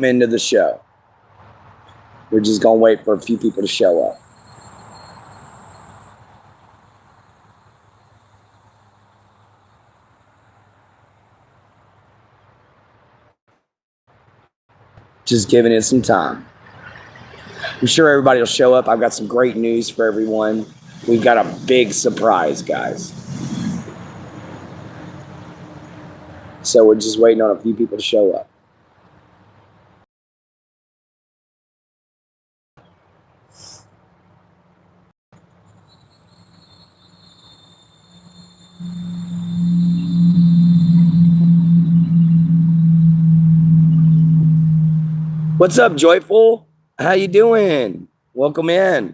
into the show. We're just going to wait for a few people to show up. Just giving it some time. I'm sure everybody will show up. I've got some great news for everyone. We've got a big surprise, guys. So we're just waiting on a few people to show up. What's up, Joyful? How you doing? Welcome in.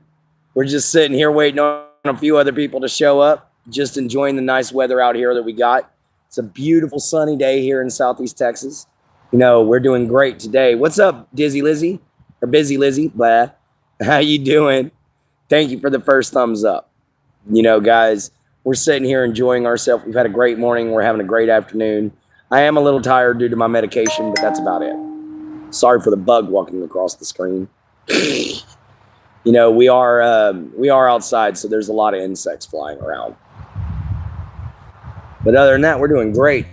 We're just sitting here waiting on a few other people to show up. Just enjoying the nice weather out here that we got. It's a beautiful sunny day here in Southeast Texas. You know, we're doing great today. What's up, Dizzy Lizzy? Or Busy Lizzy? Blah. How you doing? Thank you for the first thumbs up. You know, guys, we're sitting here enjoying ourselves. We've had a great morning. We're having a great afternoon. I am a little tired due to my medication, but that's about it. Sorry for the bug walking across the screen. You know, we are outside, so there's a lot of insects flying around. But other than that, we're doing great.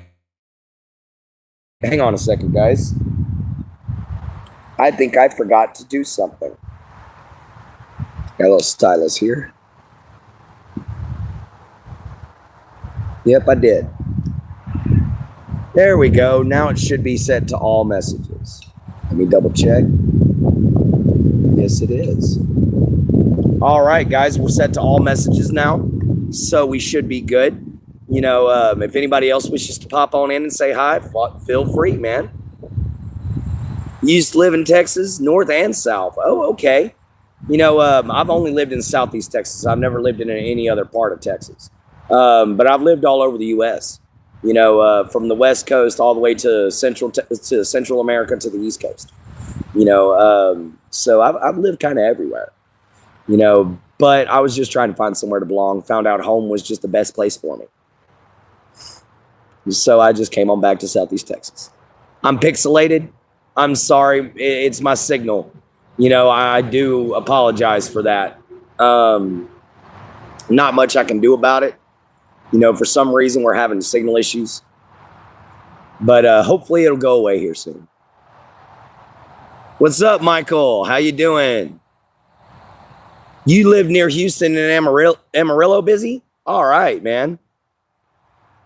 Hang on a second, guys. I think I forgot to do something. Got a little stylus here. Yep, I did. There we go. Now it should be set to all messages. Let me double check. Yes, it is. All right, guys, we're set to all messages now, so we should be good. You know, if anybody else wishes to pop on in and say hi, feel free, man. You used to live in Texas, north and south. Oh, okay. You know, I've only lived in Southeast Texas. I've never lived in any other part of Texas. But I've lived all over the U.S., you know, from the West Coast all the way to Central America to the East Coast. You know, so I've lived kind of everywhere, you know, but I was just trying to find somewhere to belong. Found out home was just the best place for me. So I just came on back to Southeast Texas. I'm pixelated. I'm sorry. It's my signal. You know, I do apologize for that. Not much I can do about it. You know, for some reason we're having signal issues. But hopefully it'll go away here soon. What's up, Michael? How you doing? You live near Houston and Amarillo, Busy? All right, man.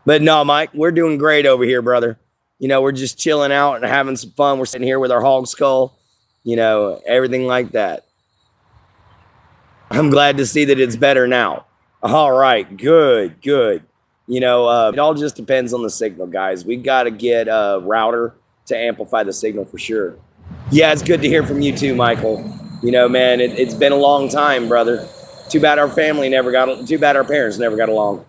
But no, Mike, we're doing great over here, brother. You know, we're just chilling out and having some fun. We're sitting here with our hog skull, you know, everything like that. I'm glad to see that it's better now. All right, good, good. You know, it all just depends on the signal, guys. We got to get a router to amplify the signal for sure. Yeah, it's good to hear from you too, Michael. You know, man, it's been a long time, brother. Too bad our parents never got along.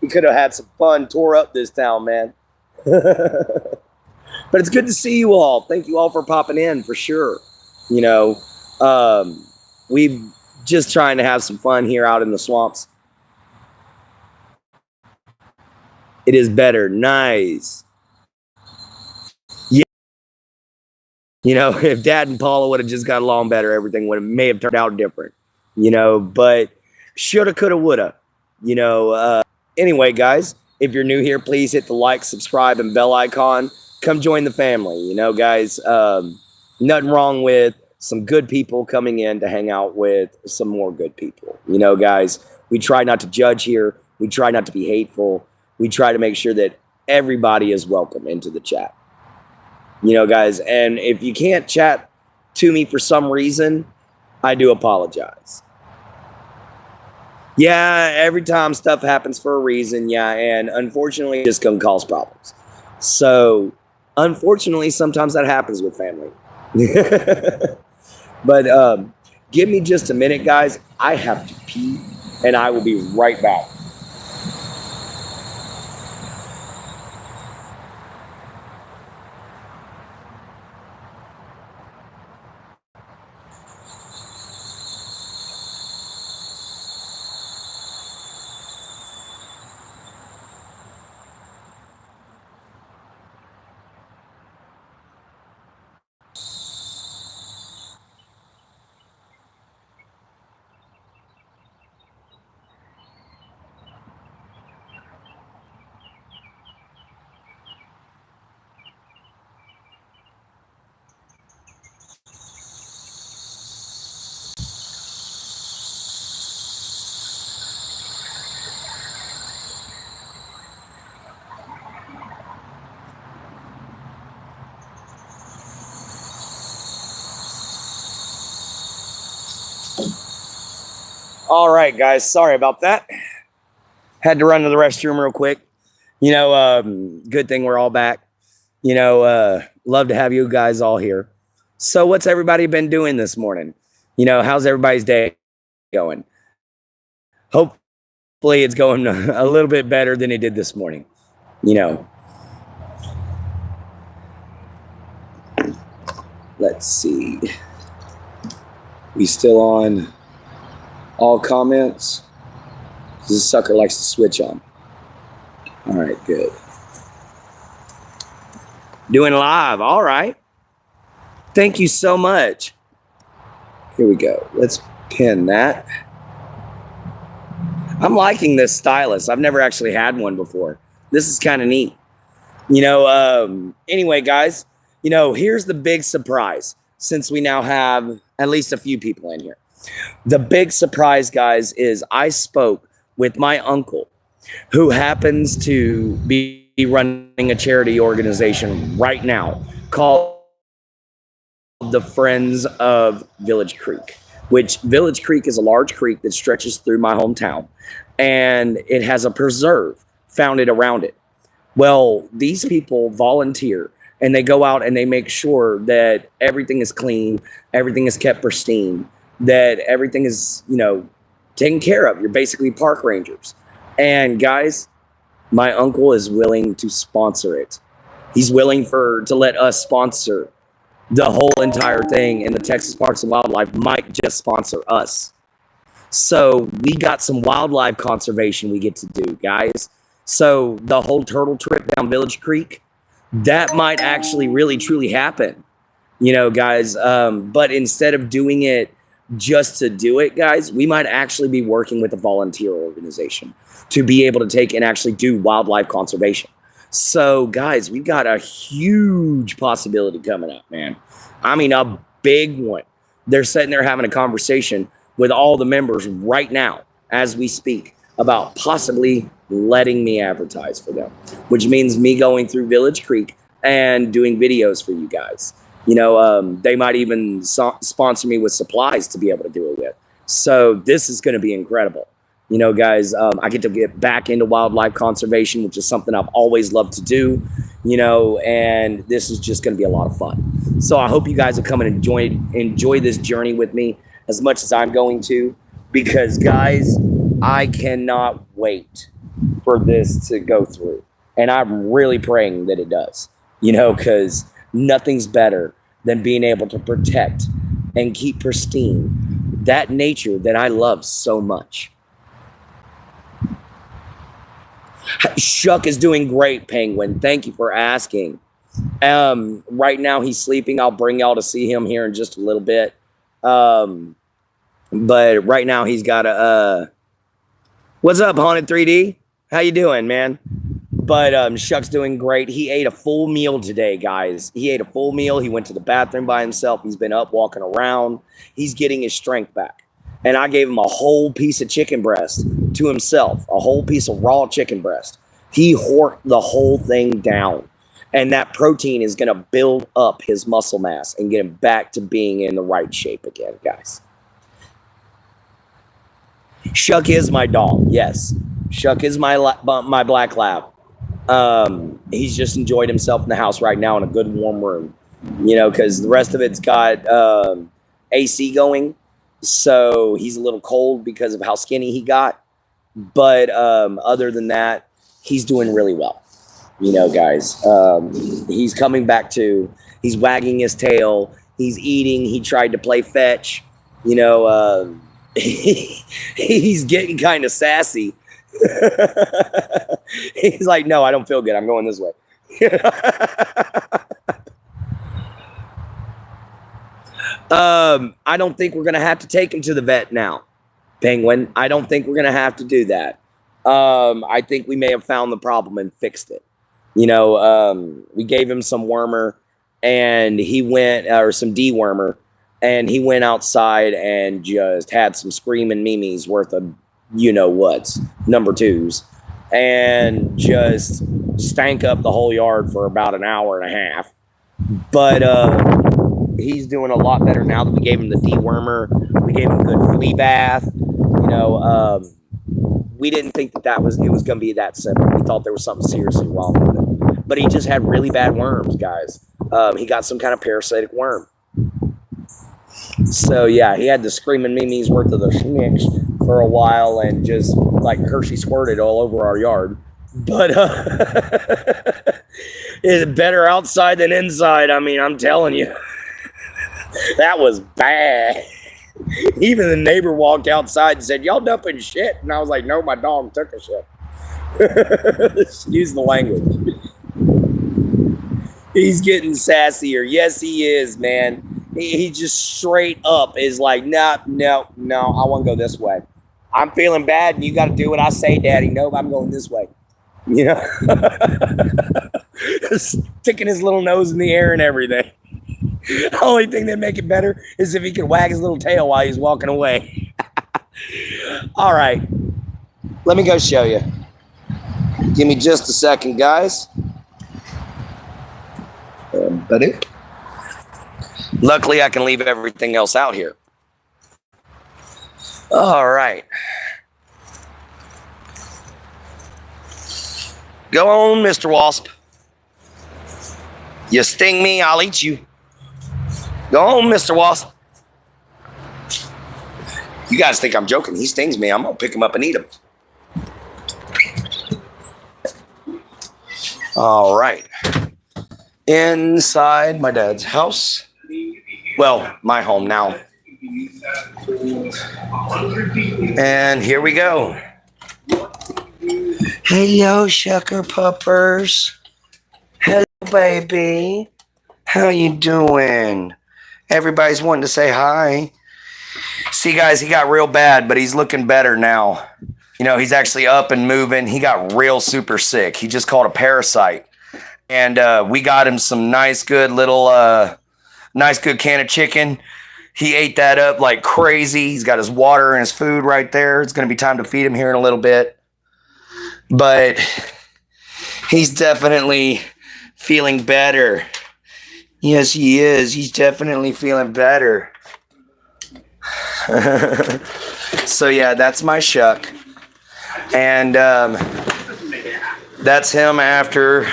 We could have had some fun, tore up this town, man. But it's good to see you all. Thank you all for popping in, for sure. You know, we just trying to have some fun here out in the swamps. It is better. Nice. Yeah. You know, if Dad and Paula would have just got along better, everything may have turned out different. You know, but shoulda, coulda, woulda. You know, anyway, guys, if you're new here, please hit the like, subscribe, and bell icon. Come join the family. You know, guys, nothing wrong with some good people coming in to hang out with some more good people. You know, guys, we try not to judge here. We try not to be hateful. We try to make sure that everybody is welcome into the chat. You know, guys, and if you can't chat to me for some reason, I do apologize. Yeah, every time stuff happens for a reason, yeah, and unfortunately, it just can cause problems. So, unfortunately, sometimes that happens with family. But give me just a minute, guys. I have to pee, and I will be right back. All right, guys. Sorry about that. Had to run to the restroom real quick. Good thing we're all back. Love to have you guys all here. So what's everybody been doing this morning? How's everybody's day going? Hopefully it's going a little bit better than it did this morning. Let's see. We still on all comments? This sucker likes to switch on. All right, good. Doing live. All right. Thank you so much. Here we go. Let's pin that. I'm liking this stylus. I've never actually had one before. This is kind of neat. Anyway, guys, here's the big surprise, since we now have at least a few people in here. The big surprise, guys, is I spoke with my uncle, who happens to be running a charity organization right now called the Friends of Village Creek, which Village Creek is a large creek that stretches through my hometown, and it has a preserve founded around it. Well, these people volunteer, and they go out and they make sure that everything is clean, everything is kept pristine, that everything is, taken care of. You're basically park rangers. And guys, my uncle is willing to sponsor it. He's willing to let us sponsor the whole entire thing, and the Texas Parks and Wildlife might just sponsor us. So we got some wildlife conservation we get to do, guys. So the whole turtle trip down Village Creek, that might actually really truly happen, guys. But instead of doing it just to do it, guys, we might actually be working with a volunteer organization to be able to take and actually do wildlife conservation. So, guys, we've got a huge possibility coming up, man. I mean, a big one. They're sitting there having a conversation with all the members right now as we speak about possibly letting me advertise for them, which means me going through Village Creek and doing videos for you guys. They might even sponsor me with supplies to be able to do it with. So this is going to be incredible. Guys, I get to get back into wildlife conservation, which is something I've always loved to do, and this is just going to be a lot of fun. So I hope you guys will come and enjoy this journey with me as much as I'm going to, because guys, I cannot wait for this to go through. And I'm really praying that it does, because nothing's better than being able to protect and keep pristine that nature that I love so much. Shuck is doing great, Penguin. Thank you for asking. Right now he's sleeping. I'll bring y'all to see him here in just a little bit. But right now he's got a what's up, Haunted 3D? How you doing, man? But Shuck's doing great. He ate a full meal today, guys. He ate a full meal. He went to the bathroom by himself. He's been up walking around. He's getting his strength back. And I gave him a whole piece of chicken breast to himself, a whole piece of raw chicken breast. He horked the whole thing down. And that protein is going to build up his muscle mass and get him back to being in the right shape again, guys. Shuck is my dog, yes. Shuck is my black lab. He's just enjoyed himself in the house right now in a good warm room, because the rest of it's got AC going. So he's a little cold because of how skinny he got. But other than that, he's doing really well. Guys, he's coming back to, he's wagging his tail. He's eating. He tried to play fetch. He's getting kind of sassy. He's like, no, I don't feel good. I'm going this way. I don't think we're going to have to take him to the vet now, Penguin. I don't think we're going to have to do that. I think we may have found the problem and fixed it. We gave him some wormer and he went, or some dewormer, and he went outside and just had some screaming Mimi's worth of what's number twos, and just stank up the whole yard for about an hour and a half. But he's doing a lot better now that we gave him the dewormer. We gave him a good flea bath. We didn't think that it was going to be that simple. We thought there was something seriously wrong with it. But he just had really bad worms, guys. He got some kind of parasitic worm. So, yeah, he had the screaming Mimi's worth of the schnicks for a while and just, like, Hershey squirted all over our yard. But it's better outside than inside. I mean, I'm telling you. That was bad. Even the neighbor walked outside and said, "Y'all dumping shit?" And I was like, "No, my dog took a shit." Excuse the language. He's getting sassier. Yes, he is, man. He just straight up is like, no, I want to go this way. I'm feeling bad, and you got to do what I say, Daddy. No, I'm going this way. You know, sticking his little nose in the air and everything. The only thing that make it better is if he could wag his little tail while he's walking away. All right, let me go show you. Give me just a second, guys. Luckily, I can leave everything else out here. All right. Go on, Mr. Wasp. You sting me, I'll eat you. Go on, Mr. Wasp. You guys think I'm joking. He stings me. I'm going to pick him up and eat him. All right. Inside my dad's house. Well, my home now. And here we go. Hello, sugar puppers. Hello, baby. How you doing? Everybody's wanting to say hi. See, guys, he got real bad, but he's looking better now. You know, he's actually up and moving. He got real super sick. He just caught a parasite. And we got him some nice, good can of chicken. He ate that up like crazy. He's got his water and his food right there. It's going to be time to feed him here in a little bit. But he's definitely feeling better. Yes, he is. He's definitely feeling better. So, yeah, that's my shuck. And that's him after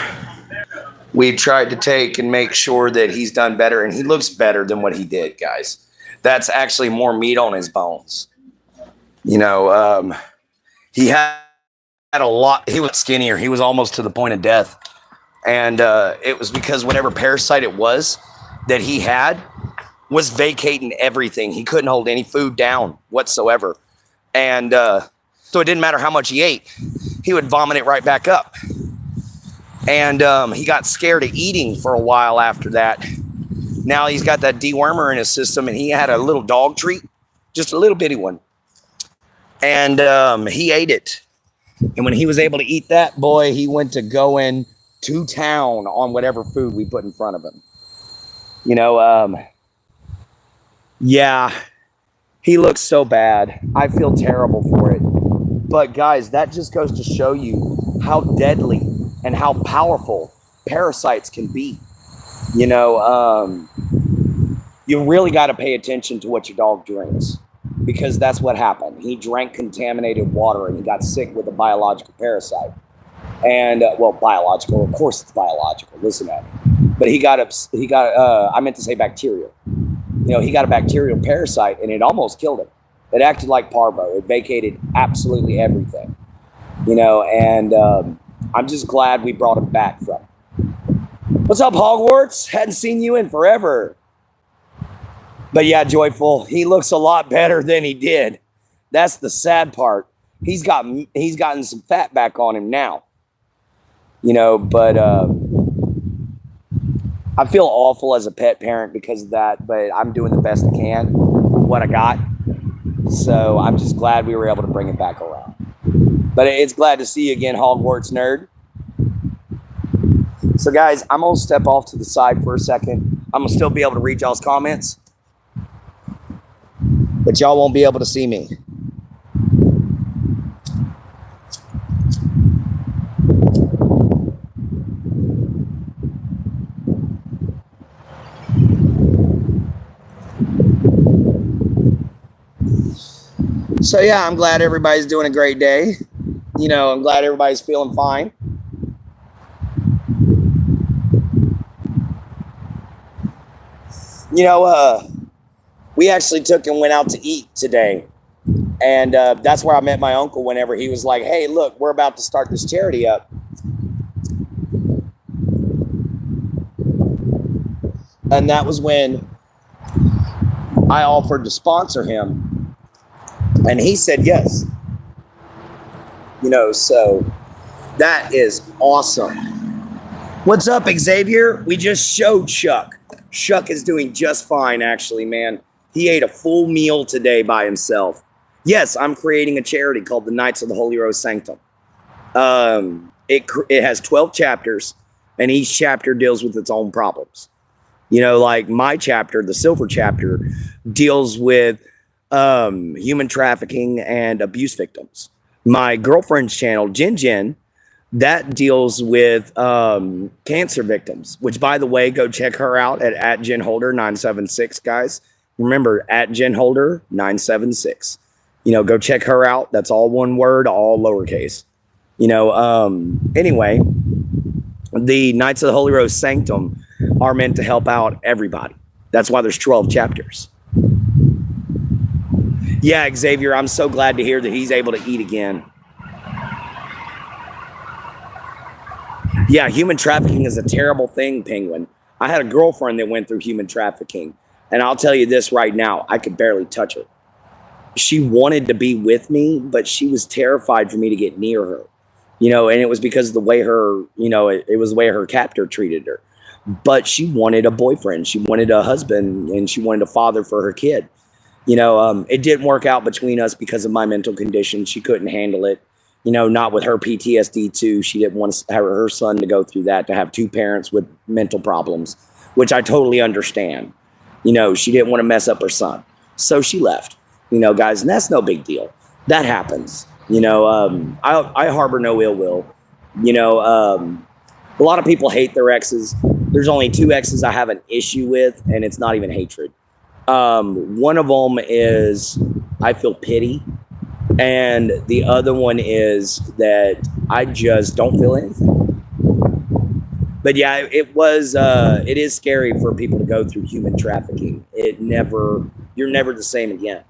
we tried to take and make sure that he's done better. And he looks better than what he did, guys. That's actually more meat on his bones. You know, he had a lot. He was skinnier. He was almost to the point of death. And it was because whatever parasite it was that he had was vacating everything. He couldn't hold any food down whatsoever. And so it didn't matter how much he ate. He would vomit it right back up. And he got scared of eating for a while after that. Now he's got that dewormer in his system, and he had a little dog treat, just a little bitty one. And he ate it. And when he was able to eat that, boy, he went to going to town on whatever food we put in front of him. You know, yeah, he looks so bad. I feel terrible for it. But guys, that just goes to show you how deadly and how powerful parasites can be. You know, you really got to pay attention to what your dog drinks, because that's what happened. He drank contaminated water and he got sick with a biological parasite. And, well, biological, of course it's biological, listen at me. But I meant to say bacterial. You know, he got a bacterial parasite and it almost killed him. It acted like parvo. It vacated absolutely everything. You know, and I'm just glad we brought him back from it. What's up, Hogwarts? Hadn't seen you in forever. But yeah, Joyful, he looks a lot better than he did. That's the sad part. He's gotten some fat back on him now. You know, but I feel awful as a pet parent because of that, but I'm doing the best I can with what I got. So I'm just glad we were able to bring it back around. But it's glad to see you again, Hogwarts nerd. So guys, I'm going to step off to the side for a second. I'm going to still be able to read y'all's comments, but y'all won't be able to see me. So yeah, I'm glad everybody's doing a great day. You know, I'm glad everybody's feeling fine. You know, we actually took and went out to eat today. And that's where I met my uncle whenever he was like, hey, look, we're about to start this charity up. And that was when I offered to sponsor him. And he said yes. You know, so that is awesome. What's up, Xavier? We just showed Shuck. Shuck is doing just fine, actually, man. He ate a full meal today by himself. Yes, I'm creating a charity called the Knights of the Holy Rose Sanctum. It has 12 chapters, and each chapter deals with its own problems. You know, like my chapter, the silver chapter, deals with human trafficking and abuse victims. My girlfriend's channel, Jin, that deals with cancer victims, which, by the way, go check her out at @JenHolder976, guys. Remember, @JenHolder976. You know, go check her out. That's all one word, all lowercase. You know, anyway, the Knights of the Holy Rose Sanctum are meant to help out everybody. That's why there's 12 chapters. Yeah, Xavier, I'm so glad to hear that he's able to eat again. Yeah, human trafficking is a terrible thing, Penguin. I had a girlfriend that went through human trafficking, and I'll tell you this right now, I could barely touch her. She wanted to be with me, but she was terrified for me to get near her. You know, and it was because of the way her, you know, it was the way her captor treated her. But she wanted a boyfriend. She wanted a husband, and she wanted a father for her kid. You know, it didn't work out between us because of my mental condition. She couldn't handle it. You know, not with her PTSD too. She didn't want her son to go through that, to have two parents with mental problems, which I totally understand. You know, she didn't want to mess up her son. So she left, you know, guys, and that's no big deal. That happens. You know, I harbor no ill will. You know, a lot of people hate their exes. There's only 2 exes I have an issue with, and it's not even hatred. One of them is I feel pity, and the other one is that I just don't feel anything. But yeah, it is scary for people to go through human trafficking. You're never the same again.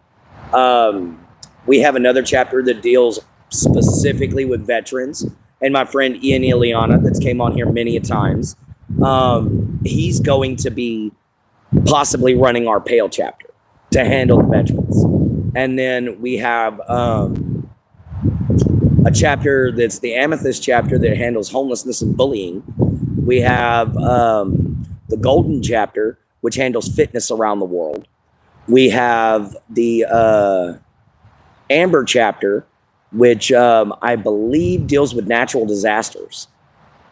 We have another chapter that deals specifically with veterans, and my friend Ian Ileana, that's came on here many a times, he's going to be possibly running our Pale chapter to handle the veterans. And then we have a chapter that's the Amethyst chapter that handles homelessness and bullying. We have the Golden chapter, which handles fitness around the world. We have the Amber chapter, which I believe deals with natural disasters.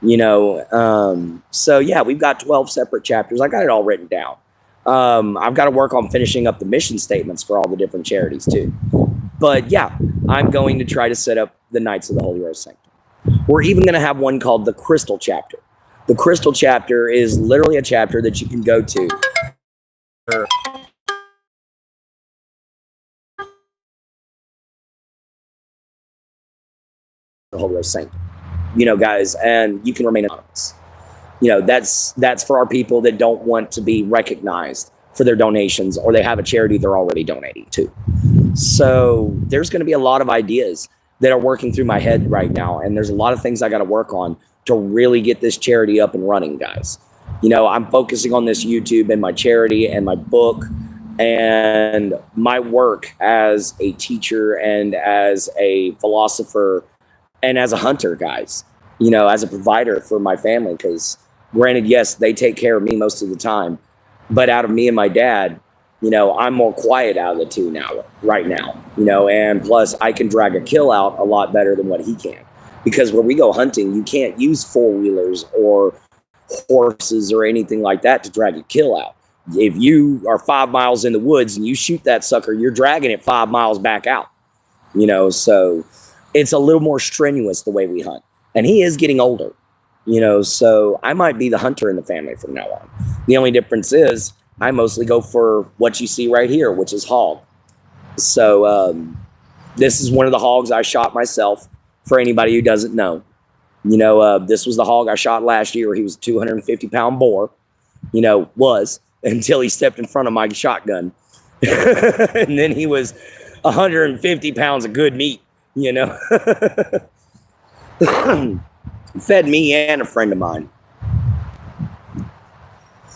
You know, so yeah, we've got 12 separate chapters. I got it all written down. I've got to work on finishing up the mission statements for all the different charities too. But yeah, I'm going to try to set up the Knights of the Holy Rose Sanctum. We're even going to have one called the Crystal chapter. The Crystal chapter is literally a chapter that you can go to. The Holy Rose Sanctum. You know, guys, and you can remain anonymous. You know, that's for our people that don't want to be recognized for their donations, or they have a charity they're already donating to. So there's going to be a lot of ideas that are working through my head right now, and there's a lot of things I got to work on to really get this charity up and running, guys. You know, I'm focusing on this YouTube and my charity and my book and my work as a teacher and as a philosopher and as a hunter, guys, you know, as a provider for my family. Because granted, yes, they take care of me most of the time, but out of me and my dad, you know, I'm more quiet out of the two right now, you know, and plus I can drag a kill out a lot better than what he can. Because when we go hunting, you can't use 4-wheelers or horses or anything like that to drag a kill out. If you are 5 miles in the woods and you shoot that sucker, you're dragging it 5 miles back out, you know, so it's a little more strenuous the way we hunt. And he is getting older, you know, so I might be the hunter in the family from now on. The only difference is I mostly go for what you see right here, which is hog. So, This is one of the hogs I shot myself, for anybody who doesn't know. This was the hog I shot last year. He was a 250-pound boar, was until he stepped in front of my shotgun. And then he was 150 pounds of good meat, Fed me and a friend of mine.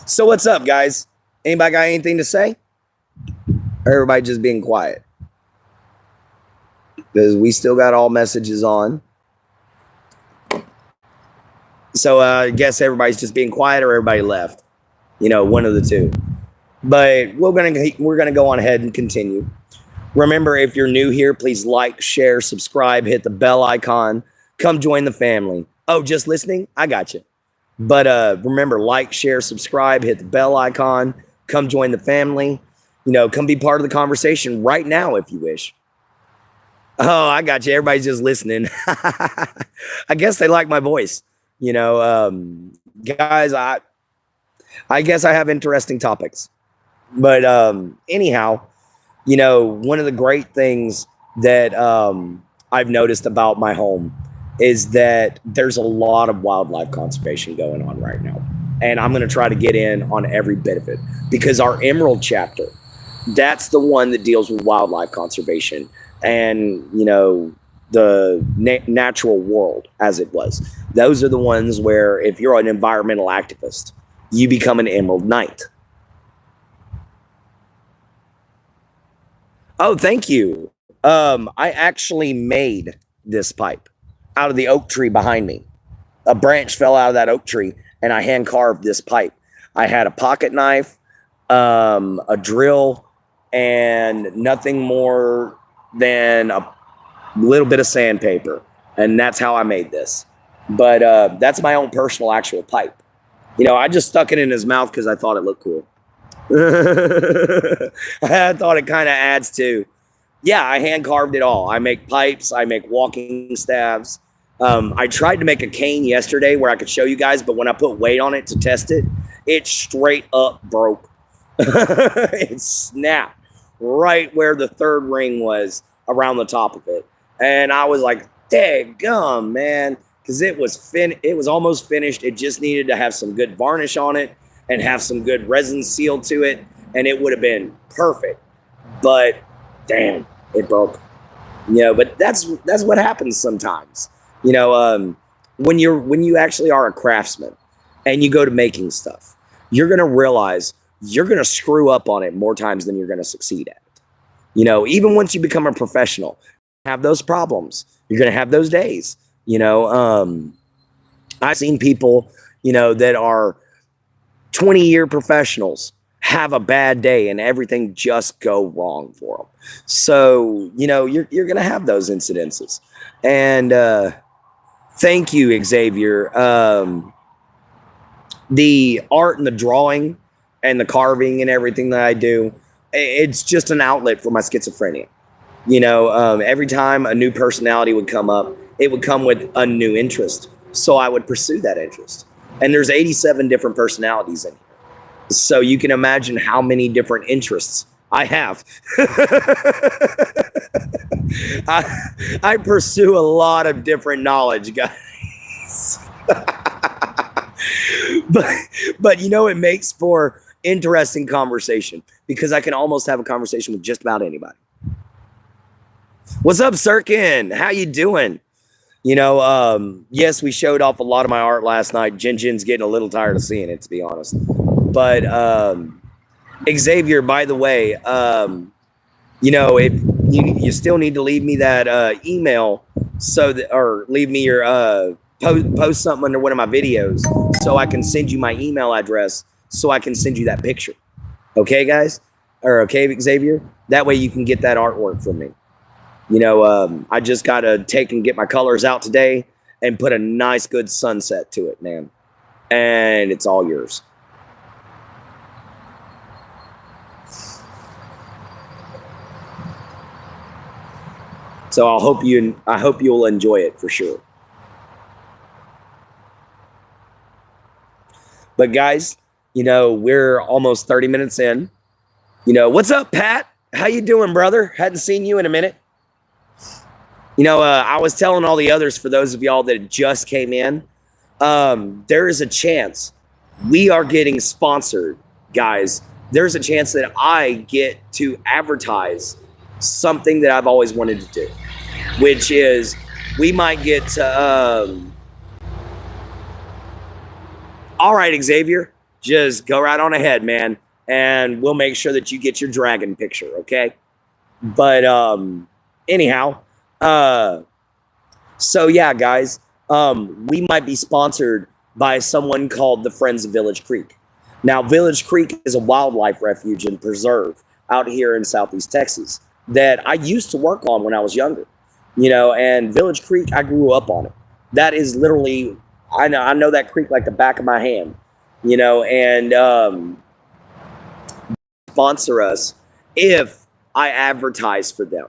So what's up, guys? Anybody got anything to say? Or everybody just being quiet? Because we still got all messages on. So I guess everybody's just being quiet or everybody left. One of the two. But we're gonna go on ahead and continue. Remember, if you're new here, please like, share, subscribe, hit the bell icon. Come join the family. Oh, just listening? I got you. But remember, like, share, subscribe, hit the bell icon. Come join the family. Come be part of the conversation right now if you wish. Oh, I got you. Everybody's just listening. I guess they like my voice. Guys, I guess I have interesting topics. But anyhow, one of the great things that I've noticed about my home is that there's a lot of wildlife conservation going on right now. And I'm going to try to get in on every bit of it because our Emerald chapter, that's the one that deals with wildlife conservation and, the natural world as it was. Those are the ones where if you're an environmental activist, you become an Emerald Knight. Oh, thank you. I actually made this pipe out of the oak tree behind me. A branch fell out of that oak tree and I hand carved this pipe. I had a pocket knife, a drill, and nothing more than a little bit of sandpaper. And that's how I made this. But that's my own personal actual pipe. I just stuck it in his mouth because I thought it looked cool. I thought it kind of adds to, I hand carved it all. I make pipes, I make walking staves. I tried to make a cane yesterday where I could show you guys, but when I put weight on it to test it, it straight up broke. It snapped right where the third ring was around the top of it. And I was like, daggum, man, because it was almost finished. It just needed to have some good varnish on it and have some good resin seal to it, and it would have been perfect. But damn, it broke. But that's what happens sometimes. When you actually are a craftsman and you go to making stuff, you're gonna realize you're gonna screw up on it more times than you're gonna succeed at it. Even once you become a professional, have those problems. You're gonna have those days. I've seen people, that are 20-year professionals have a bad day and everything just go wrong for them. So, you're going to have those incidences. And thank you, Xavier. The art and the drawing and the carving and everything that I do, it's just an outlet for my schizophrenia. Every time a new personality would come up, it would come with a new interest. So I would pursue that interest. And there's 87 different personalities in here. So you can imagine how many different interests I have. I pursue a lot of different knowledge, guys. But it makes for interesting conversation because I can almost have a conversation with just about anybody. What's up, Sirkin? How you doing? Yes, we showed off a lot of my art last night. Jin's getting a little tired of seeing it, to be honest. But Xavier, by the way, if you still need to leave me that email or leave me your post something under one of my videos so I can send you my email address so I can send you that picture. Okay, guys? Or okay, Xavier? That way you can get that artwork from me. I just got to take and get my colors out today and put a nice, good sunset to it, man. And it's all yours. So I hope you'll enjoy it for sure. But guys, we're almost 30 minutes in. What's up, Pat? How you doing, brother? Hadn't seen you in a minute. I was telling all the others, for those of y'all that just came in, there is a chance we are getting sponsored, guys. There's a chance that I get to advertise something that I've always wanted to do, which is we might get to, all right, Xavier, just go right on ahead, man, and we'll make sure that you get your dragon picture, okay? But anyhow, so yeah, guys, we might be sponsored by someone called the Friends of Village Creek. Now, Village Creek is a wildlife refuge and preserve out here in Southeast Texas that I used to work on when I was younger, and Village Creek, I grew up on it. That is literally, I know that creek like the back of my hand, and sponsor us if I advertise for them,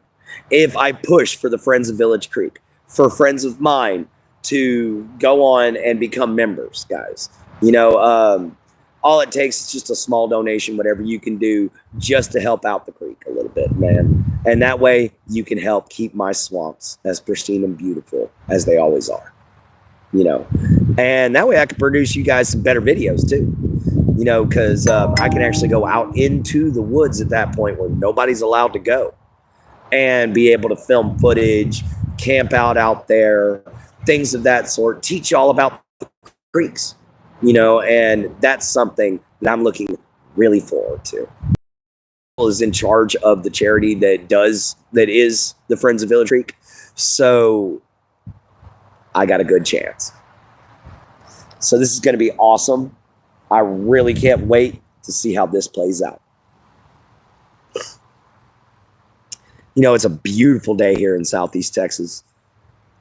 if I push for the Friends of Village Creek, for friends of mine to go on and become members, guys. All it takes is just a small donation, whatever you can do, just to help out the creek a little bit, man. And that way you can help keep my swamps as pristine and beautiful as they always are, and that way I can produce you guys some better videos too, because I can actually go out into the woods at that point where nobody's allowed to go and be able to film footage, camp out there, things of that sort, teach you all about the creeks, and that's something that I'm looking really forward to. Is in charge of the charity that is the Friends of Village Creek, so I got a good chance. So this is going to be awesome. I really can't wait to see how this plays out. It's a beautiful day here in Southeast Texas.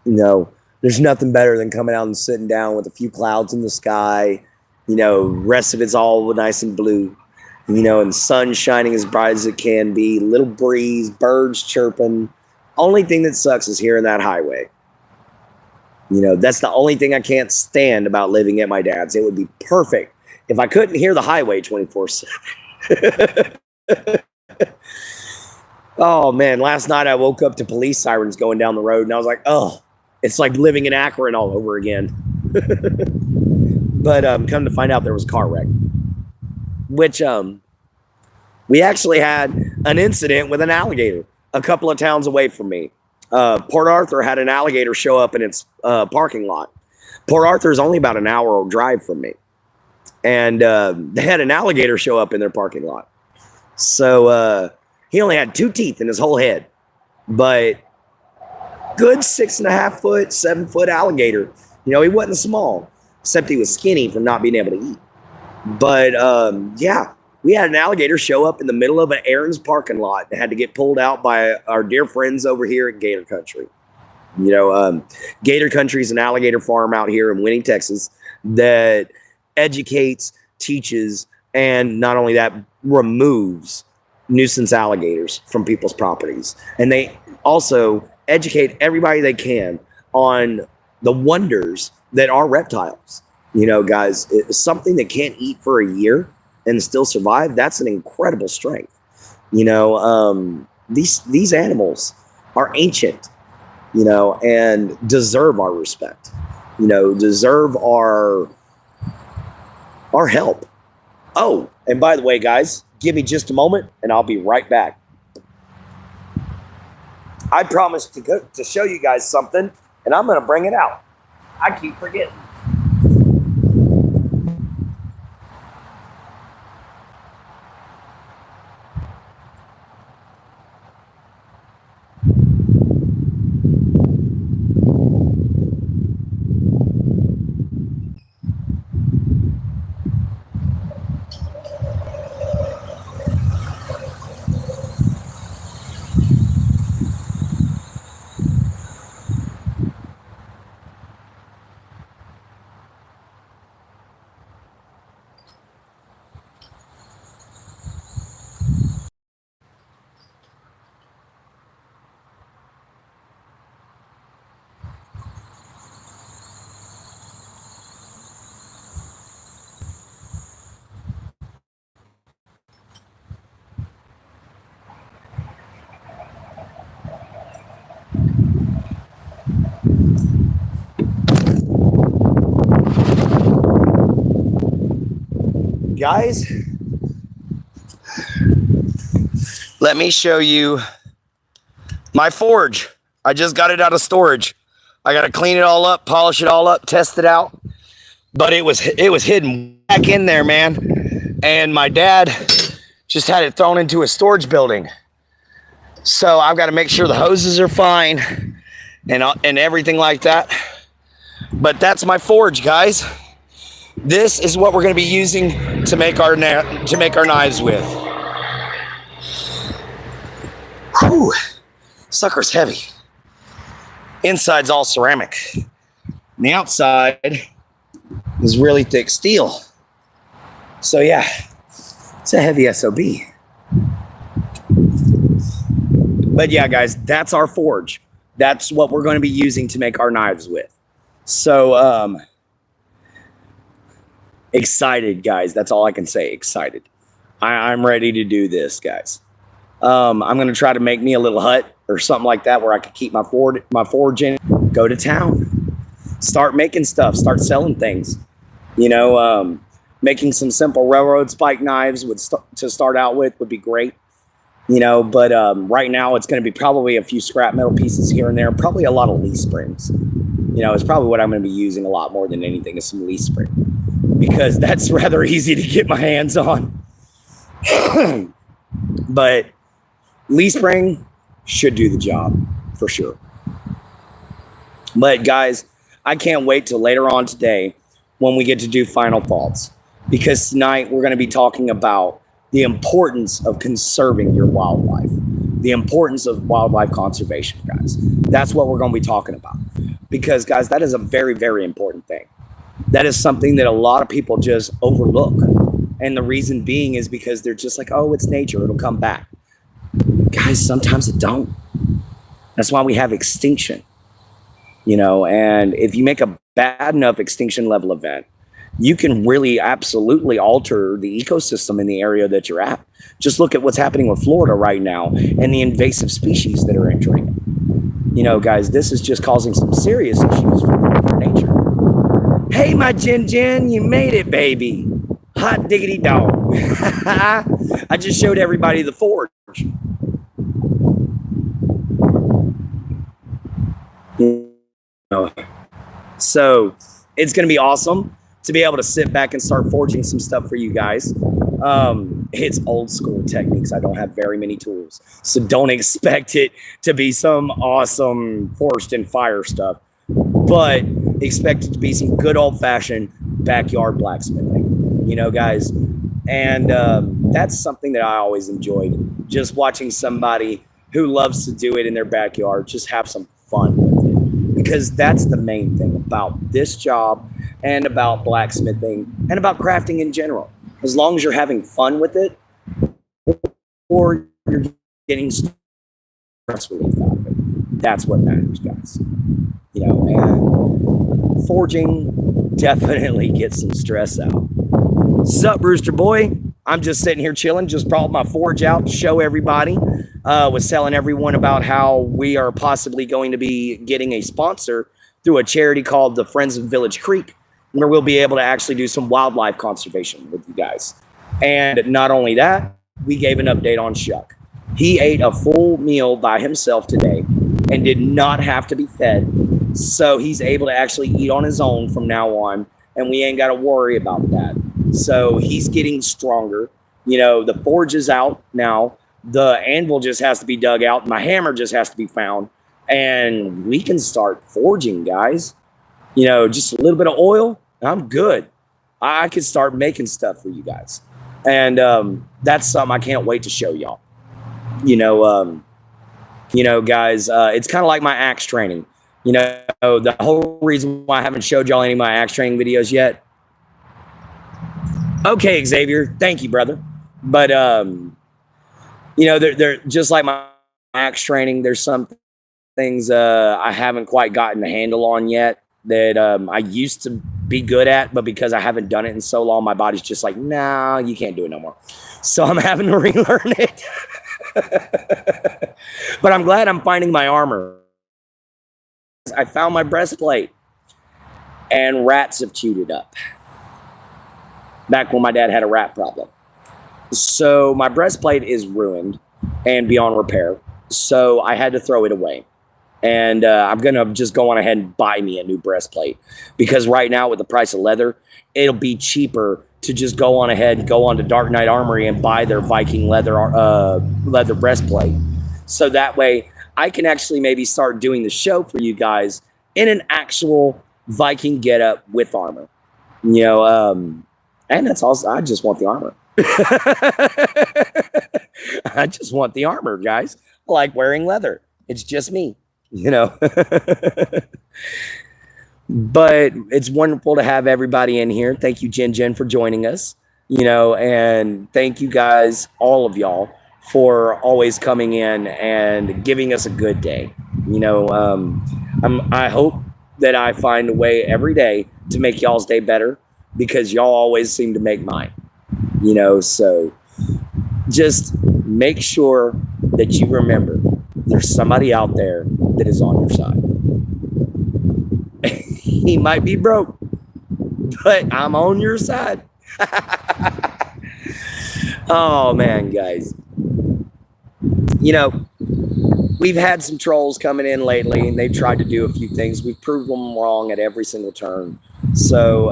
There's nothing better than coming out and sitting down with a few clouds in the sky. Rest of it's all nice and blue, and sun shining as bright as it can be, little breeze, birds chirping. Only thing that sucks is hearing that highway. That's the only thing I can't stand about living at my dad's. It would be perfect if I couldn't hear the highway 24/7. Oh, man, last night I woke up to police sirens going down the road, and I was like, oh, it's like living in Akron all over again. But come to find out, there was a car wreck, which we actually had an incident with an alligator a couple of towns away from me. Port Arthur had an alligator show up in its parking lot. Port Arthur is only about an hour drive from me, and they had an alligator show up in their parking lot. So he only had 2 teeth in his whole head, but good 6.5 foot, 7 foot alligator. He wasn't small, except he was skinny from not being able to eat. But yeah, we had an alligator show up in the middle of an Aaron's parking lot and had to get pulled out by our dear friends over here at Gator Country. Gator Country is an alligator farm out here in Winnie, Texas, that educates, teaches, and not only that, removes nuisance alligators from people's properties. And they also educate everybody they can on the wonders that are reptiles. Guys, it's something that can't eat for a year and still survive. That's an incredible strength. These animals are ancient, and deserve our respect, deserve our help. Oh, and by the way, guys, give me just a moment and I'll be right back. I promised to show you guys something, and I'm going to bring it out. I keep forgetting. guys, let me show you my forge. I just got it out of storage. I got to clean it all up, polish it all up, test it out. But it was hidden back in there, man. And my dad just had it thrown into a storage building. So I've got to make sure the hoses are fine and everything like that. But that's my forge, guys. This is what we're going to be using to make our knives with. Whew. Sucker's heavy. Inside's all ceramic. And the outside is really thick steel. So yeah, it's a heavy SOB. But yeah, guys, that's our forge. That's what we're going to be using to make our knives with. So excited, guys. That's all I can say. Excited. I'm ready to do this, guys. I'm going to try to make me a little hut or something like that where I could keep my forge in, go to town, start making stuff, start selling things. You know, making some simple railroad spike knives to start out with would be great. You know, but right now it's going to be probably a few scrap metal pieces here and there, probably a lot of leaf springs. You know, it's probably what I'm going to be using a lot more than anything is some leaf spring, because that's rather easy to get my hands on. But leaf spring should do the job for sure. But guys, I can't wait till later on today when we get to do final thoughts, because tonight we're going to be talking about the importance of conserving your wildlife, the importance of wildlife conservation, guys. That's what we're going to be talking about, because guys, that is a very, very important thing. That is something that a lot of people just overlook. And the reason being is because they're just like, oh, it's nature, it'll come back. Guys, sometimes it don't. That's why we have extinction. You know, and if you make a bad enough extinction level event, you can really absolutely alter the ecosystem in the area that you're at. Just look at what's happening with Florida right now and the invasive species that are entering it. You know, guys, this is just causing some serious issues for nature. Hey, my Jin, you made it, baby. Hot diggity dog. I just showed everybody the forge. So it's going to be awesome to be able to sit back and start forging some stuff for you guys. It's old school techniques. I don't have very many tools, so don't expect it to be some awesome forged in fire stuff, but expect it to be some good old fashioned backyard blacksmithing, you know, guys. And that's something that I always enjoyed, just watching somebody who loves to do it in their backyard, just have some fun with it, because that's the main thing about this job and about blacksmithing and about crafting in general. As long as you're having fun with it, or you're getting stress relief out of it, that's what matters, guys. You know, and forging definitely gets some stress out. Sup, Rooster Boy? I'm just sitting here chilling, just brought my forge out to show everybody. Was telling everyone about how we are possibly going to be getting a sponsor through a charity called the Friends of Village Creek, where we'll be able to actually do some wildlife conservation with you guys. And not only that, we gave an update on Shuck. He ate a full meal by himself today and did not have to be fed. So he's able to actually eat on his own from now on, and we ain't got to worry about that. So he's getting stronger. You know, the forge is out now. The anvil just has to be dug out. My hammer just has to be found. And we can start forging, guys. You know, just a little bit of oil, I'm good. I can start making stuff for you guys. And that's something I can't wait to show y'all. You know, guys, it's kind of like my axe training. You know, the whole reason why I haven't showed y'all any of my axe training videos yet. Okay, Xavier, thank you, brother. But, you know, they're just like my axe training. There's some things I haven't quite gotten the handle on yet that I used to be good at, but because I haven't done it in so long, my body's just like, nah, you can't do it no more. So I'm having to relearn it. But I'm glad I'm finding my armor. I found my breastplate, and rats have chewed it up. back when my dad had a rat problem. So my breastplate is ruined and beyond repair. So I had to throw it away. And I'm going to just go on ahead and buy me a new breastplate, because right now with the price of leather, it'll be cheaper to just go on ahead and go on to Dark Knight Armory and buy their Viking leather breastplate. So that way I can actually maybe start doing the show for you guys in an actual Viking getup with armor. You know, and that's also, I just want the armor. I just want the armor, guys. I like wearing leather. It's just me, you know. But it's wonderful to have everybody in here. Thank you, Jen, for joining us, you know, and thank you guys, all of y'all, for always coming in and giving us a good day. You know, I hope that I find a way every day to make y'all's day better, because y'all always seem to make mine, you know. So just make sure that you remember there's somebody out there that is on your side. He might be broke, but I'm on your side. Oh man, guys, you know, we've had some trolls coming in lately, and they've tried to do a few things. We've proved them wrong at every single turn. So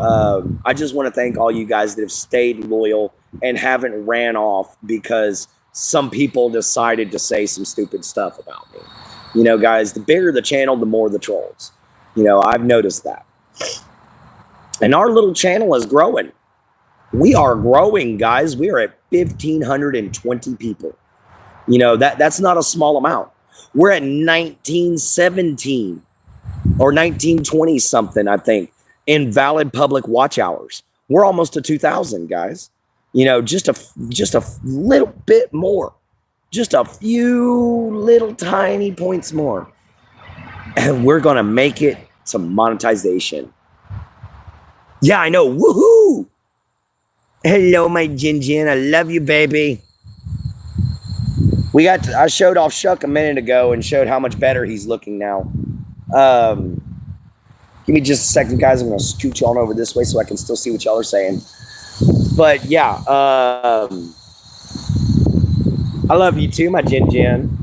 I just want to thank all you guys that have stayed loyal and haven't ran off because some people decided to say some stupid stuff about me. You know, guys, the bigger the channel, the more the trolls. You know, I've noticed that. And our little channel is growing. We are growing, guys. We are at 1,520 people. You know, that's not a small amount. We're at 1917 or 1920 something, I think, in valid public watch hours. We're almost to 2,000, guys. You know, just a little bit more. Just a few little tiny points more. And we're going to make it to monetization. Yeah, I know. Woohoo! Hello, my Jin. I love you, baby. I showed off Shuck a minute ago and showed how much better he's looking now. Give me just a second, guys. I'm going to scoot y'all over this way so I can still see what y'all are saying. But yeah, I love you too, my Jin.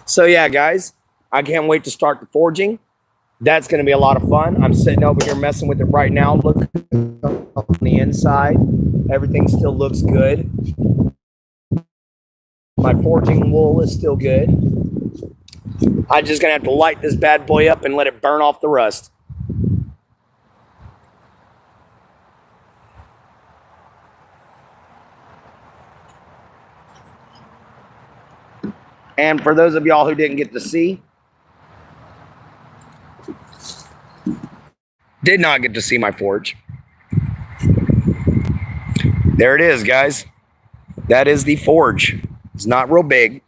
So yeah, guys, I can't wait to start the forging. That's going to be a lot of fun. I'm sitting over here messing with it right now. Look on the inside. Everything still looks good. My forging wool is still good. I'm just going to have to light this bad boy up and let it burn off the rust. And for those of y'all who didn't get to see, did not get to see my forge. There it is, guys. That is the forge. It's not real big,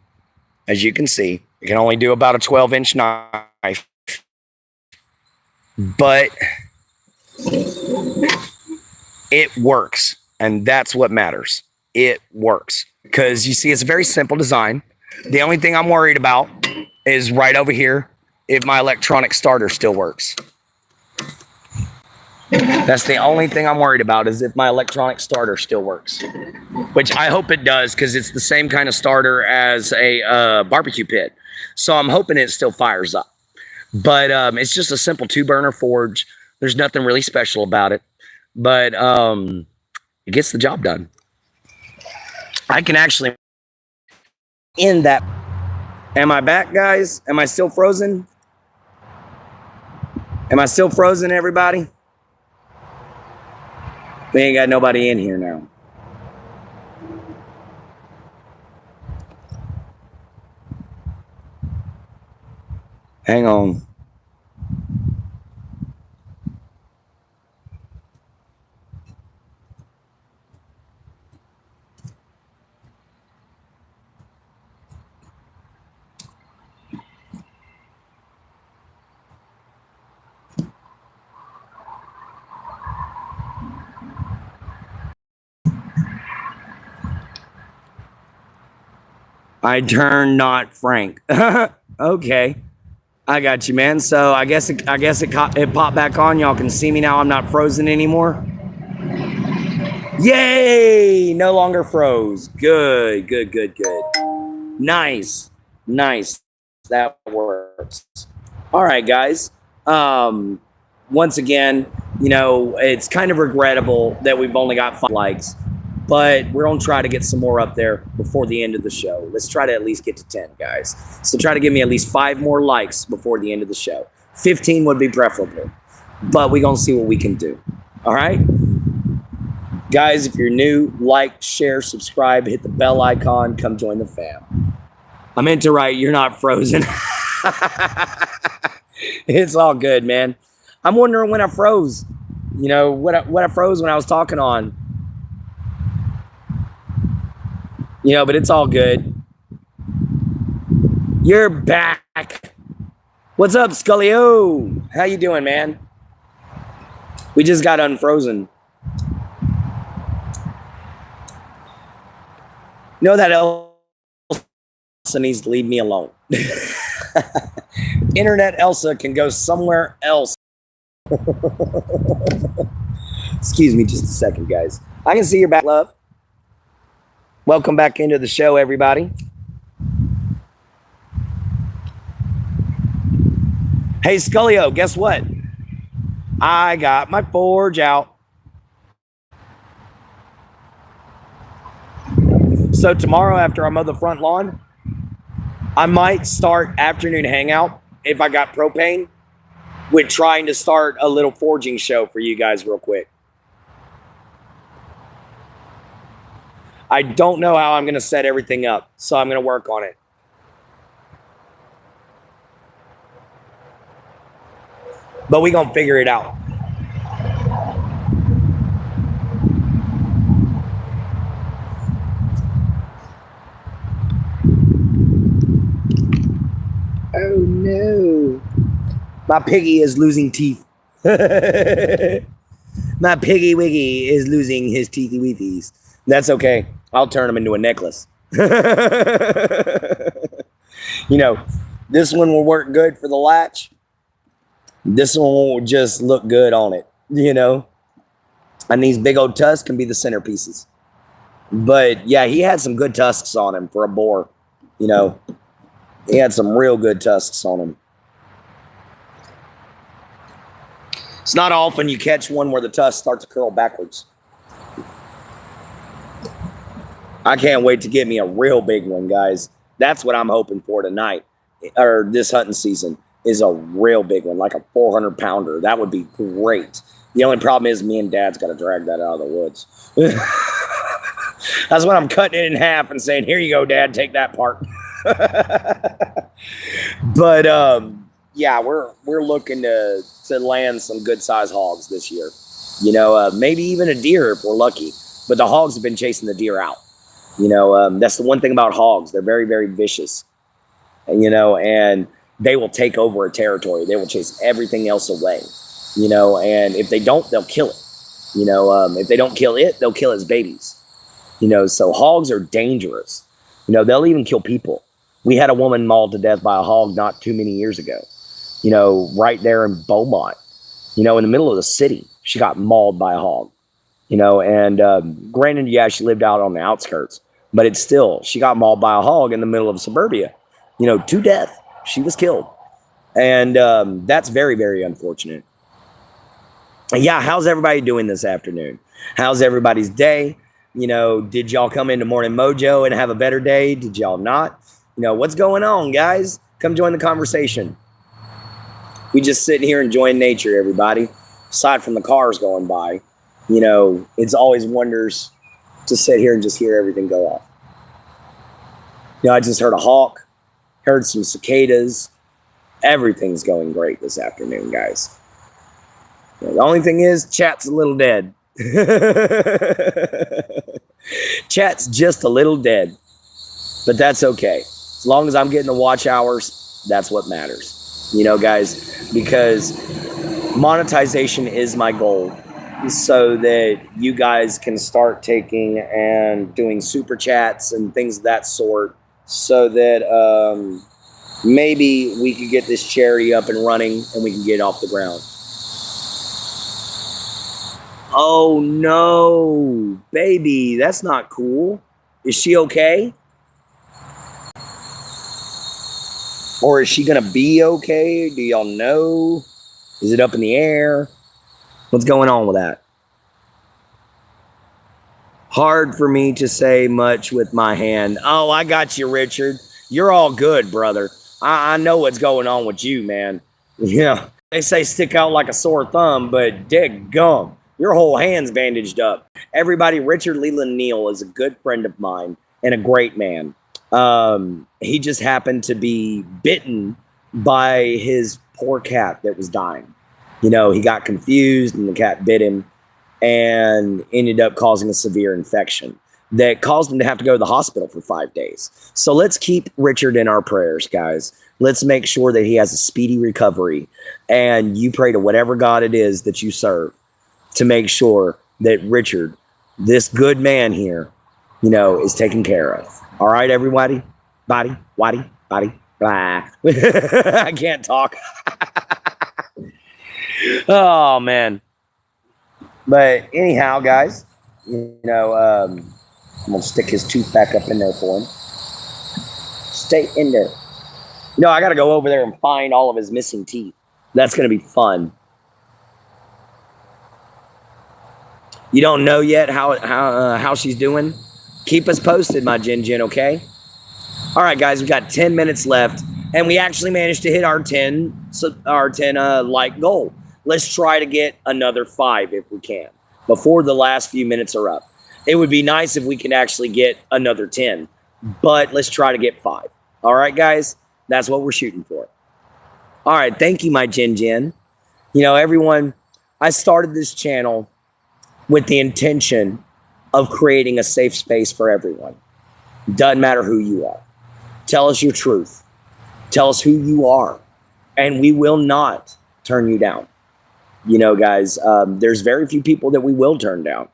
as you can see. It can only do about a 12-inch knife. But it works, and that's what matters. It works. Because you see, it's a very simple design. The only thing I'm worried about is right over here, if my electronic starter still works. That's the only thing I'm worried about, is if my electronic starter still works. Which I hope it does, because it's the same kind of starter as a barbecue pit. So I'm hoping it still fires up. But it's just a simple 2-burner forge. There's nothing really special about it. But it gets the job done. I can actually end that. Am I back, guys? Am I still frozen? Am I still frozen, everybody? We ain't got nobody in here now. Hang on. I turned not Frank. Okay. I got you, man. So I guess it popped back on. Y'all can see me now. I'm not frozen anymore. Yay! No longer froze. Good. Nice. That works. All right, guys. Once again, it's kind of regrettable that we've only got 5 likes, but we're going to try to get some more up there before the end of the show. Let's try to at least get to 10, guys. So try to give me at least 5 more likes before the end of the show. 15 would be preferable, but we're going to see what we can do. All right? Guys, if you're new, like, share, subscribe, hit the bell icon, come join the fam. I meant to write, you're not frozen. It's all good, man. I'm wondering when I froze. What I froze when I was talking on. But it's all good. You're back. What's up, Scullio? How you doing, man? We just got unfrozen. That Elsa needs to leave me alone. Internet Elsa can go somewhere else. Excuse me just a second, guys. I can see you're back, love. Welcome back into the show, everybody. Hey, Scullio, guess what? I got my forge out. So tomorrow, after I mow the front lawn, I might start Afternoon Hangout, if I got propane, with trying to start a little forging show for you guys real quick. I don't know how I'm going to set everything up, so I'm going to work on it. But we're going to figure it out. Oh no. My piggy is losing teeth. My piggy wiggy is losing his teethy weethies. That's okay. I'll turn him into a necklace. This one will work good for the latch. This one will just look good on it, And these big old tusks can be the centerpieces. But yeah, he had some good tusks on him for a boar. He had some real good tusks on him. It's not often you catch one where the tusks start to curl backwards. I can't wait to get me a real big one, guys. That's what I'm hoping for tonight, or this hunting season, is a real big one, like a 400-pounder. That would be great. The only problem is me and Dad's got to drag that out of the woods. That's when I'm cutting it in half and saying, here you go, Dad, take that part. But yeah, we're looking to land some good size hogs this year. Maybe even a deer if we're lucky. But the hogs have been chasing the deer out. That's the one thing about hogs. They're very, very vicious. And they will take over a territory. They will chase everything else away. And if they don't, they'll kill it. If they don't kill it, they'll kill its babies. So hogs are dangerous. They'll even kill people. We had a woman mauled to death by a hog not too many years ago. Right there in Beaumont. In the middle of the city, she got mauled by a hog. And granted, yeah, she lived out on the outskirts, but it's still, she got mauled by a hog in the middle of suburbia, to death. She was killed. And that's very, very unfortunate. Yeah, how's everybody doing this afternoon? How's everybody's day? Did y'all come into Morning Mojo and have a better day? Did y'all not? What's going on, guys? Come join the conversation. We just sit here enjoying nature, everybody. Aside from the cars going by, it's always wonders to sit here and just hear everything go off. I just heard a hawk, heard some cicadas. Everything's going great this afternoon, guys. The only thing is, chat's a little dead. Chat's just a little dead. But that's okay. As long as I'm getting the watch hours, that's what matters. Guys, because monetization is my goal, so that you guys can start taking and doing super chats and things of that sort so that maybe we could get this cherry up and running and we can get it off the ground. Oh no, baby, that's not cool. Is she okay? Or is she gonna be okay? Do y'all know? Is it up in the air? What's going on with that? Hard for me to say much with my hand. Oh, I got you, Richard. You're all good, brother. I know what's going on with you, man. Yeah, they say stick out like a sore thumb, but dig gum. Your whole hand's bandaged up. Everybody, Richard Leland Neal is a good friend of mine and a great man. He just happened to be bitten by his poor cat that was dying. You know, he got confused and the cat bit him and ended up causing a severe infection that caused him to have to go to the hospital for 5 days. So let's keep Richard in our prayers, guys. Let's make sure that he has a speedy recovery. And you pray to whatever God it is that you serve to make sure that Richard, this good man here, you know, is taken care of. All right, everybody? Body, blah. I can't talk. Oh, man. But anyhow, guys, you know, I'm going to stick his tooth back up in there for him. Stay in there. You know, I got to go over there and find all of his missing teeth. That's going to be fun. You don't know yet how she's doing? Keep us posted, my Jin, okay? All right, guys, we got 10 minutes left, and we actually managed to hit our 10 like goal. Let's try to get another 5 if we can before the last few minutes are up. It would be nice if we can actually get another 10, but let's try to get 5. All right, guys, that's what we're shooting for. All right, thank you, my Jin. You know, everyone, I started this channel with the intention of creating a safe space for everyone. Doesn't matter who you are. Tell us your truth. Tell us who you are, and we will not turn you down. You know, guys, there's very few people that we will turn down,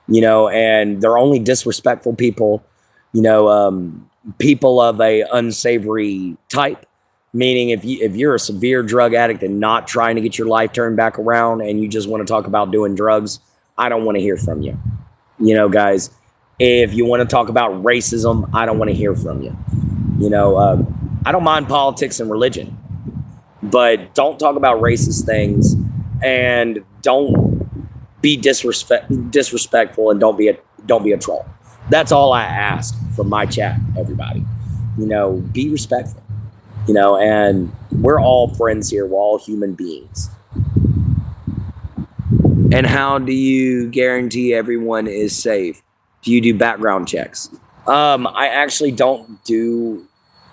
you know, and they're only disrespectful people, you know, people of a unsavory type, meaning if you're a severe drug addict and not trying to get your life turned back around and you just want to talk about doing drugs, I don't want to hear from you. You know, guys, if you want to talk about racism, I don't want to hear from you. You know, I don't mind politics and religion, but don't talk about racist things. And don't be disrespectful, and don't be a troll. That's all I ask from my chat, everybody. You know, be respectful. You know, and we're all friends here. We're all human beings. And how do you guarantee everyone is safe? Do you do background checks? I actually don't do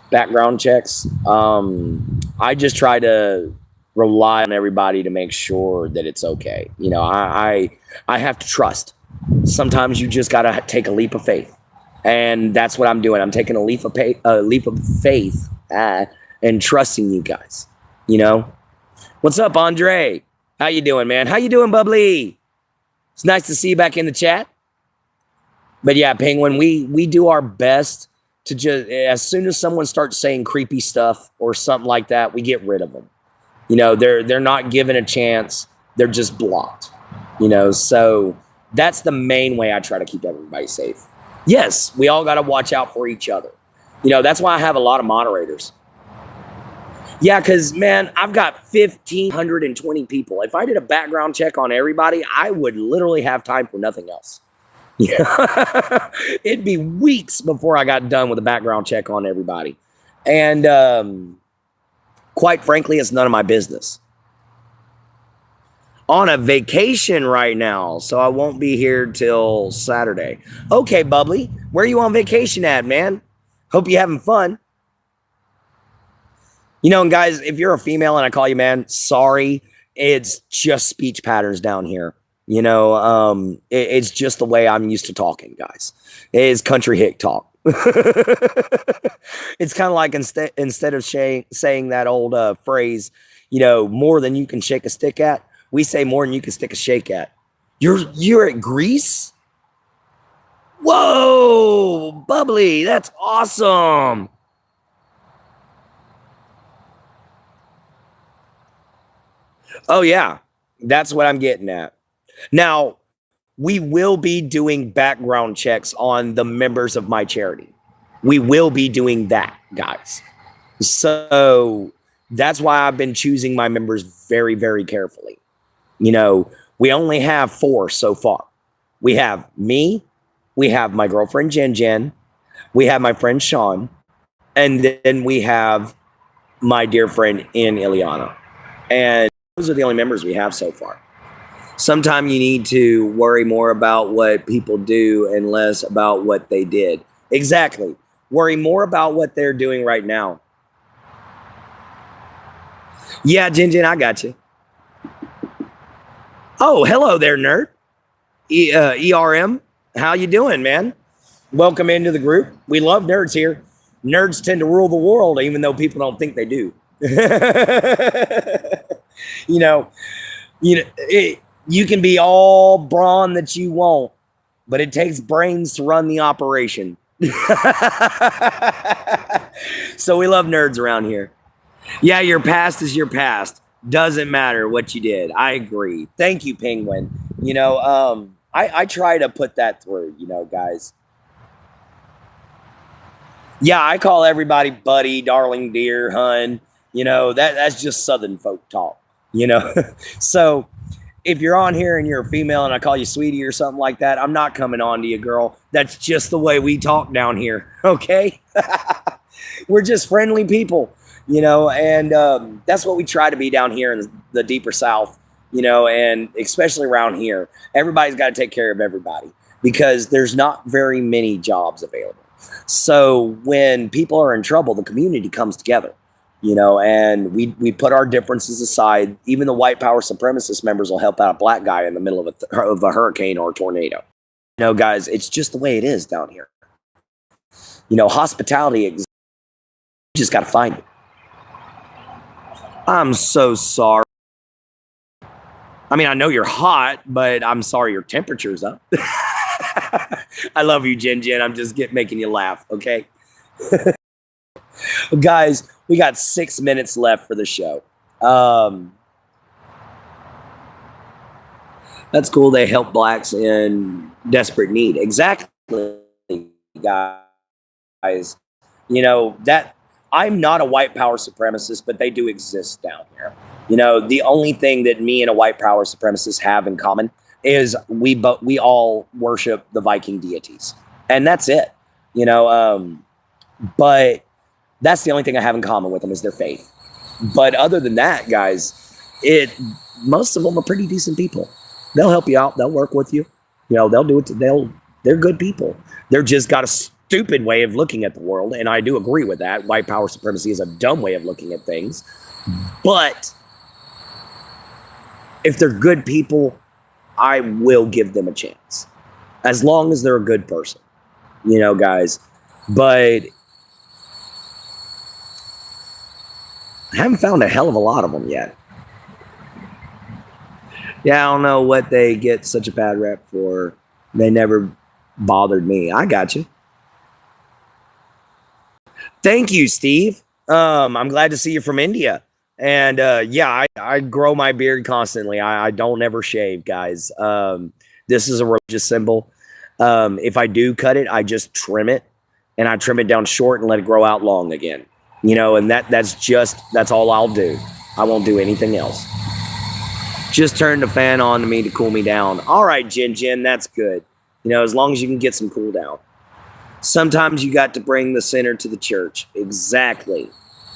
background checks. I just try to rely on everybody to make sure that it's okay. You know, I have to trust. Sometimes you just got to take a leap of faith. And that's what I'm doing. I'm taking a leap of faith and trusting you guys. You know? What's up, Andre? How you doing, man? How you doing, Bubbly? It's nice to see you back in the chat. But yeah, Penguin, we do our best to just, as soon as someone starts saying creepy stuff or something like that, we get rid of them. You know, they're not given a chance. They're just blocked. You know, so that's the main way I try to keep everybody safe. Yes, we all got to watch out for each other. You know, that's why I have a lot of moderators. Yeah, because, man, I've got 1,520 people. If I did a background check on everybody, I would literally have time for nothing else. Yeah, it'd be weeks before I got done with a background check on everybody. And quite frankly, it's none of my business. On a vacation right now, so I won't be here till Saturday. Okay, Bubbly, where are you on vacation at, man? Hope you're having fun. You know, and guys, if you're a female and I call you man, sorry. It's just speech patterns down here. You know, it's just the way I'm used to talking, guys. It's country hick talk. It's kind of like instead of saying that old phrase, you know, more than you can shake a stick at, we say more than you can stick a shake at. You're at Greece? Whoa, bubbly. That's awesome. Oh, yeah. That's what I'm getting at. Now, we will be doing background checks on the members of my charity. We will be doing that, guys. So that's why I've been choosing my members very, very carefully. You know, we only have 4 so far. We have me, we have my girlfriend Jen Jen, we have my friend Sean, and then we have my dear friend in Ileana. And those are the only members we have so far. Sometimes you need to worry more about what people do and less about what they did. Exactly. Worry more about what they're doing right now. Yeah, Jen Jen, I got you. Oh, hello there, nerd. ERM, how you doing, man? Welcome into the group. We love nerds here. Nerds tend to rule the world, even though people don't think they do. you know, you can be all brawn that you want, but it takes brains to run the operation. So we love nerds around here. Yeah, your past is your past. Doesn't matter what you did. I agree. Thank you, Penguin. I try to put that through, guys. Yeah, I call everybody buddy, darling, dear, hun. That's just Southern folk talk, So if you're on here and you're a female and I call you sweetie or something like that, I'm not coming on to you, girl. That's just the way we talk down here, okay? We're just friendly people, and that's what we try to be down here in the deeper South, and especially around here. Everybody's got to take care of everybody because there's not very many jobs available. So when people are in trouble, the community comes together, and we put our differences aside. Even the white power supremacist members will help out a black guy in the middle of a hurricane or a tornado. Guys, it's just the way it is down here. Hospitality exists. You just got to find it. I'm so sorry. I mean, I know you're hot, but I'm sorry your temperature's up. I love you, Jen Jen. I'm just making you laugh, okay? Guys, we got 6 minutes left for the show. That's cool. They help blacks in desperate need. Exactly, guys. That I'm not a white power supremacist, but they do exist down here. The only thing that me and a white power supremacist have in common is we all worship the Viking deities, and that's it. But that's the only thing I have in common with them is their faith. But other than that, guys, most of them are pretty decent people. They'll help you out. They'll work with you. They'll do it. They're good people. They're just got a stupid way of looking at the world, and I do agree with that. White power supremacy is a dumb way of looking at things. But if they're good people, I will give them a chance, as long as they're a good person, guys. But I haven't found a hell of a lot of them yet. Yeah, I don't know what they get such a bad rep for. They never bothered me. I got you. Thank you, Steve. I'm glad to see you from India. And yeah, I grow my beard constantly. I don't ever shave, guys. This is a religious symbol. If I do cut it, I just trim it, and I trim it down short and let it grow out long again. And that's all I'll do. I won't do anything else. Just turn the fan on to me to cool me down. All right, Jen Jen, that's good. As long as you can get some cool down. Sometimes you got to bring the sinner to the church. Exactly.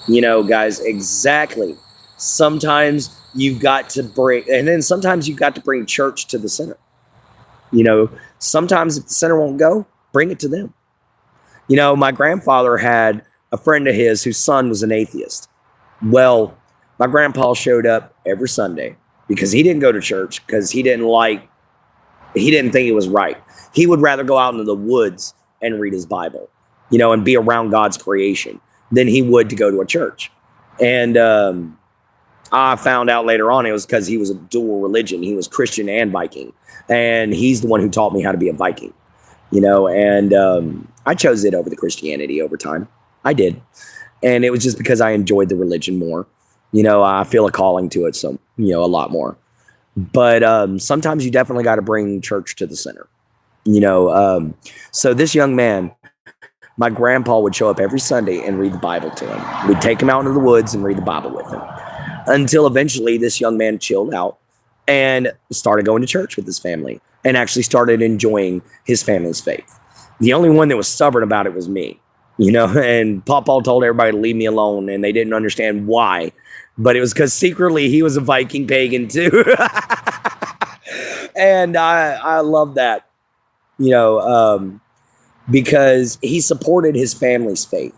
Guys, exactly. Sometimes you've got to sometimes you've got to bring church to the sinner. Sometimes if the sinner won't go, bring it to them. My grandfather had a friend of his whose son was an atheist. Well, my grandpa showed up every Sunday because he didn't go to church because he didn't think it was right. He would rather go out into the woods and read his Bible, and be around God's creation than he would to go to a church. And I found out later on it was because he was a dual religion. He was Christian and Viking. And he's the one who taught me how to be a Viking, and I chose it over the Christianity over time. I did. And it was just because I enjoyed the religion more. I feel a calling to it, so, a lot more. But sometimes you definitely got to bring church to the center. So this young man, my grandpa would show up every Sunday and read the Bible to him. We'd take him out into the woods and read the Bible with him until eventually this young man chilled out and started going to church with his family and actually started enjoying his family's faith. The only one that was stubborn about it was me, and Papa told everybody to leave me alone, and they didn't understand why. But it was because secretly he was a Viking pagan too. And I love that, because he supported his family's faith.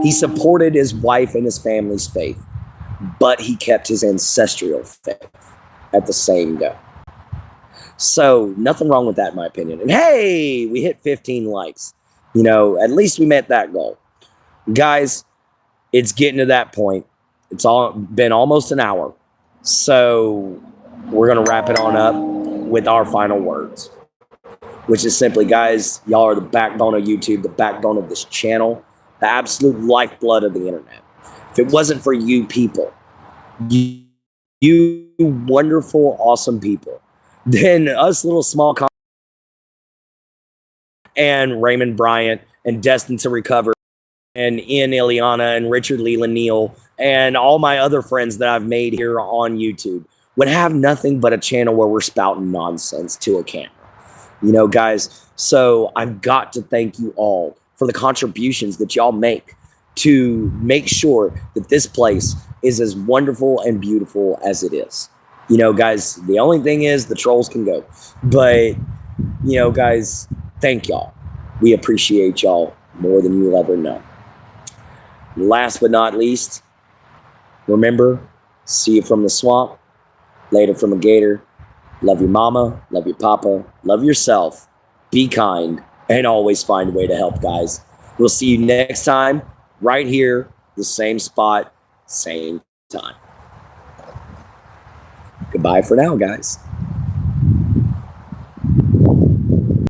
He supported his wife and his family's faith, but he kept his ancestral faith at the same time. So nothing wrong with that, in my opinion. And hey, we hit 15 likes. At least we met that goal. Guys, it's getting to that point. It's been almost an hour. So we're going to wrap it on up with our final words, which is simply, guys, y'all are the backbone of YouTube, the backbone of this channel, the absolute lifeblood of the internet. If it wasn't for you people, you wonderful, awesome people, then us little small and Raymond Bryant and Destined to Recover and Ian Ileana and Richard Leland Neal and all my other friends that I've made here on YouTube would have nothing but a channel where we're spouting nonsense to a camera. Guys, so I've got to thank you all for the contributions that y'all make to make sure that this place is as wonderful and beautiful as it is. Guys, the only thing is the trolls can go. But, guys, thank y'all. We appreciate y'all more than you'll ever know. Last but not least, remember, see you from the swamp, later from a gator. Love your mama, love your papa, love yourself, be kind, and always find a way to help, guys. We'll see you next time, right here, the same spot, same time. Goodbye for now, guys.